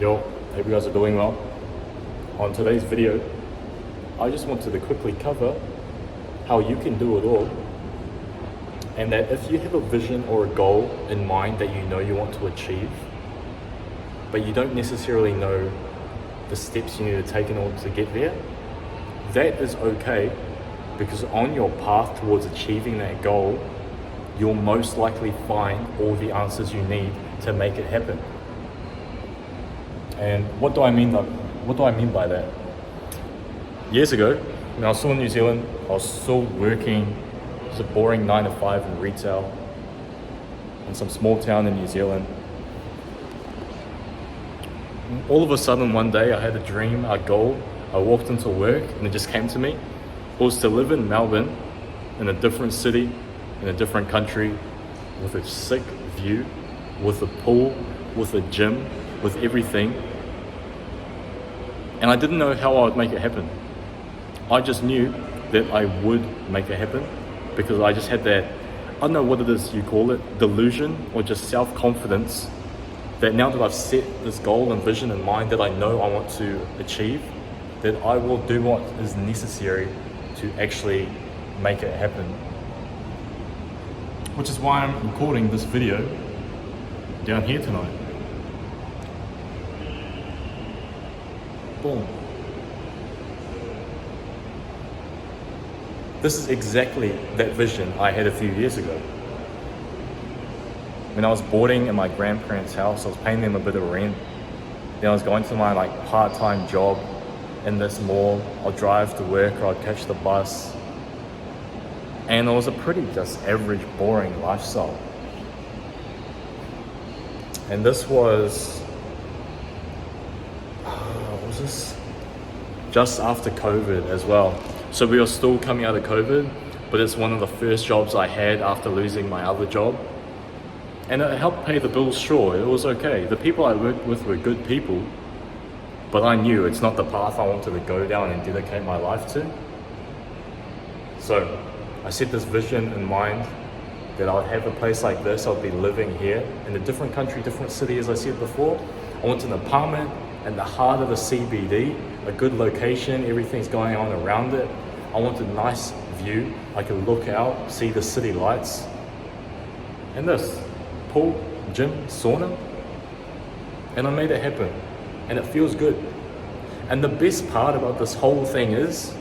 Yo, hope you guys are doing well. On today's video, I just wanted to quickly cover how you can do it all, and that if you have a vision or a goal in mind that you know you want to achieve, but you don't necessarily know the steps you need to take in order to get there, that is okay, because on your path towards achieving that goal, you'll most likely find all the answers you need to make it happen. And what do I mean by that? Years ago, when I was still in New Zealand, I was still working just a boring 9 to 5 in retail in some small town in New Zealand. And all of a sudden one day I had a dream, a goal. I walked into work and it just came to me. It was to live in Melbourne, in a different city, in a different country, with a sick view, with a pool, with a gym, with everything. And I didn't know how I would make it happen. I just knew that I would make it happen because I just had that, I don't know what it is you call it, delusion or just self-confidence that now that I've set this goal and vision in mind that I know I want to achieve, that I will do what is necessary to actually make it happen. Which is why I'm recording this video down here tonight. Boom. This is exactly that vision I had a few years ago. When I was boarding in my grandparents' house, I was paying them a bit of rent. Then I was going to my part-time job in this mall. I'd drive to work or I'd catch the bus. And it was a pretty just average, boring lifestyle. And this was just after COVID as well. So we were still coming out of COVID, but it's one of the first jobs I had after losing my other job. And it helped pay the bills, sure, it was okay. The people I worked with were good people, but I knew it's not the path I wanted to go down and dedicate my life to. So I set this vision in mind that I would have a place like this. I would be living here in a different country, different city, as I said before. I want an apartment in the heart of the CBD, a good location, everything's going on around it. I want a nice view. I can look out, see the city lights. And this, pool, gym, sauna. And I made it happen. And it feels good. And the best part about this whole thing is,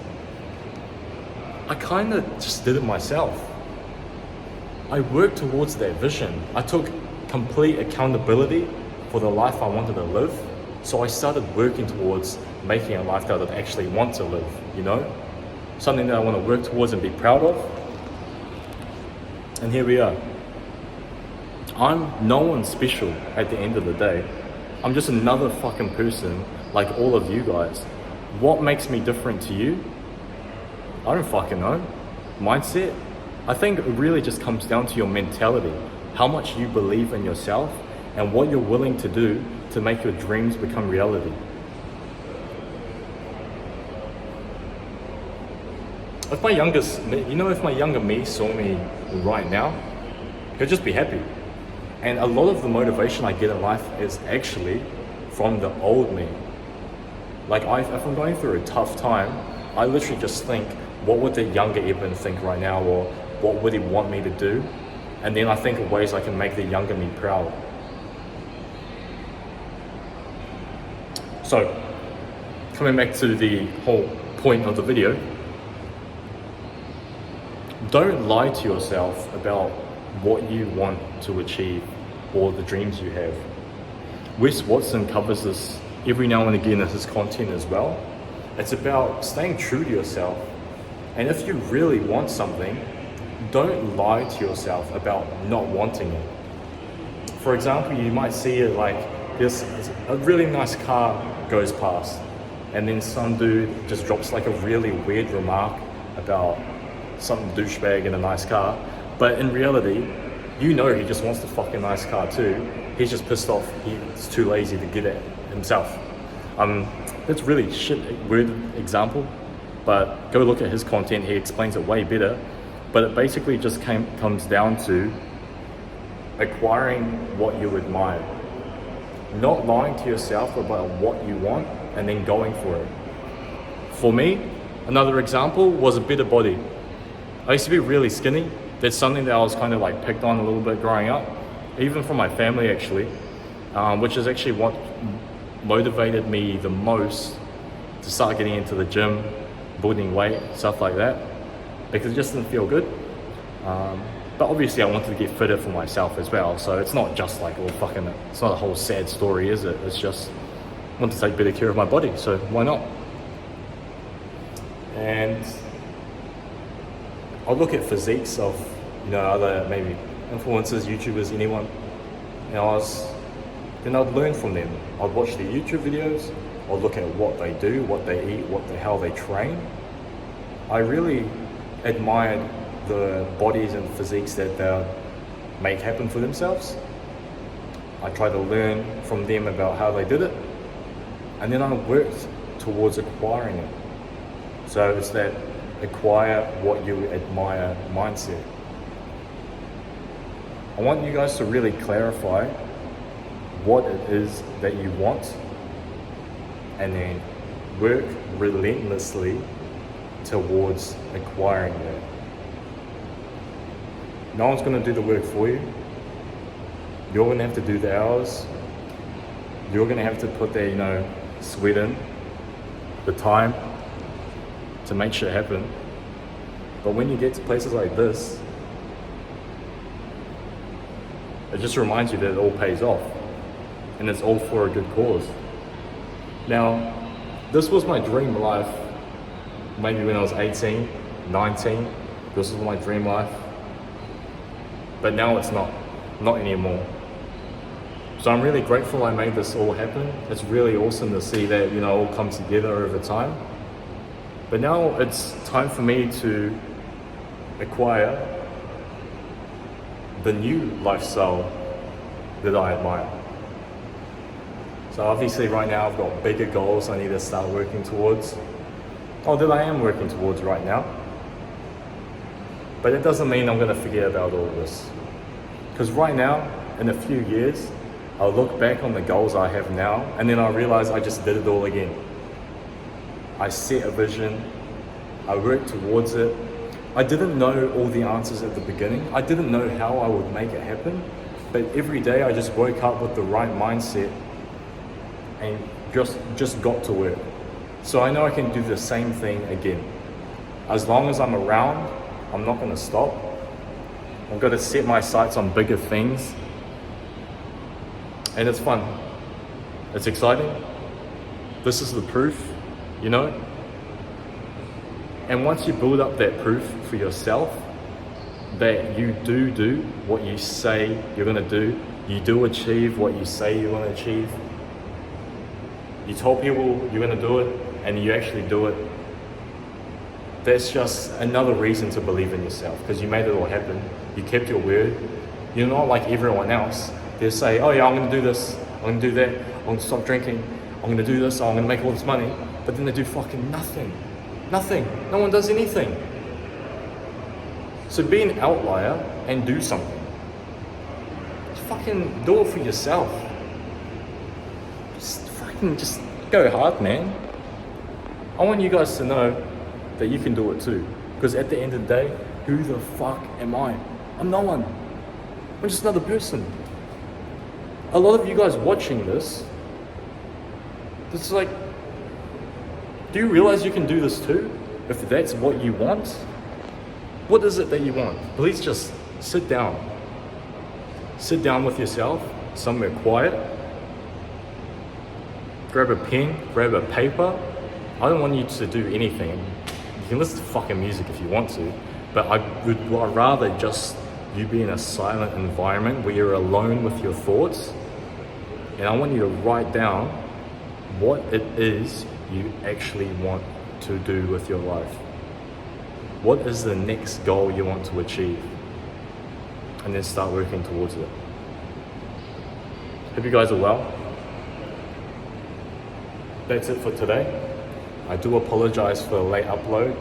I kind of just did it myself. I worked towards that vision. I took complete accountability for the life I wanted to live. So I started working towards making a life that I actually want to live, you know? Something that I want to work towards and be proud of. And here we are. I'm no one special at the end of the day. I'm just another fucking person like all of you guys. What makes me different to you? I don't fucking know. Mindset? I think it really just comes down to your mentality. How much you believe in yourself and what you're willing to do to make your dreams become reality. If my younger me saw me right now, he'll just be happy. And a lot of the motivation I get in life is actually from the old me. If I'm going through a tough time, I literally just think, what would the younger Eben think right now, or what would he want me to do? And then I think of ways I can make the younger me proud. So, coming back to the whole point of the video, don't lie to yourself about what you want to achieve or the dreams you have. Wes Watson covers this every now and again in his content as well. It's about staying true to yourself. And if you really want something, don't lie to yourself about not wanting it. For example, you might see it like this, a really nice car goes past, and then some dude just drops like a really weird remark about some douchebag in a nice car. But in reality, you know he just wants the fucking nice car too. He's just pissed off. He's too lazy to get it himself. That's really weird example, but go look at his content. He explains it way better. But it basically just comes down to acquiring what you admire. not lying to yourself about what you want and then going for it. For me, another example was a bit of body. I used to be really skinny. That's something that I was kind of like picked on a little bit growing up, even from my family actually, which is actually what motivated me the most to start getting into the gym, building weight, stuff like that, because it just didn't feel good. But obviously I wanted to get fitter for myself as well, so it's not just like, well, fucking, it's not a whole sad story, is it? It's just, I want to take better care of my body, so why not? And I'll look at physiques of, other maybe influencers, YouTubers, anyone, then I'd learn from them. I'd watch their YouTube videos, I'd look at what they do, what they eat, how they train. I really admired the bodies and physiques that they make happen for themselves. I tried to learn from them about how they did it, and then I worked towards acquiring it. So it's that acquire what you admire mindset. I want you guys to really clarify what it is that you want, and then work relentlessly towards acquiring that. No one's going to do the work for you. You're going to have to do the hours. You're going to have to put the, sweat in, the time to make shit happen. But when you get to places like this, it just reminds you that it all pays off, and it's all for a good cause. Now, this was my dream life, maybe when I was 18, 19, this was my dream life. But now it's not anymore. So I'm really grateful I made this all happen. It's really awesome to see that, all come together over time. But now it's time for me to acquire the new lifestyle that I admire. So obviously right now I've got bigger goals I need to start working towards, or that I am working towards right now. But it doesn't mean I'm going to forget about all of this. Because right now, in a few years, I'll look back on the goals I have now, and then I'll realize I just did it all again. I set a vision, I worked towards it. I didn't know all the answers at the beginning. I didn't know how I would make it happen. But every day I just woke up with the right mindset and just got to work. So I know I can do the same thing again. As long as I'm around, I'm not going to stop. I've got to set my sights on bigger things. And it's fun. It's exciting. This is the proof, And once you build up that proof for yourself, that you do what you say you're going to do, you do achieve what you say you're going to achieve, you told people you're going to do it, and you actually do it, that's just another reason to believe in yourself, because you made it all happen. You kept your word. You're not like everyone else. They say, oh yeah, I'm going to do this, I'm going to do that, I'm going to stop drinking, I'm going to do this, I'm going to make all this money, but then they do fucking nothing. Nothing. No one does anything. So be an outlier and do something. Just fucking do it for yourself. Just go hard, man. I want you guys to know that you can do it too. Because at the end of the day, who the fuck am I? I'm no one. I'm just another person. A lot of you guys watching this, it's like, do you realize you can do this too? If that's what you want? What is it that you want? Please just sit down. Sit down with yourself, somewhere quiet. Grab a pen, grab a paper. I don't want you to do anything. You can listen to fucking music if you want to, but I'd rather just you be in a silent environment where you're alone with your thoughts, and I want you to write down what it is you actually want to do with your life. What is the next goal you want to achieve? And then start working towards it. Hope you guys are well. That's it for today. I do apologize for the late upload.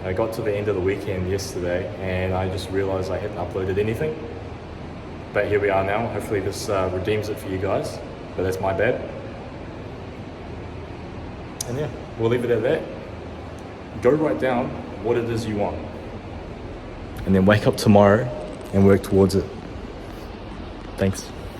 I got to the end of the weekend yesterday and I just realized I hadn't uploaded anything. But here we are now. Hopefully this redeems it for you guys. but that's my bad. And yeah, we'll leave it at that. Go write down what it is you want. And then wake up tomorrow and work towards it. Thanks.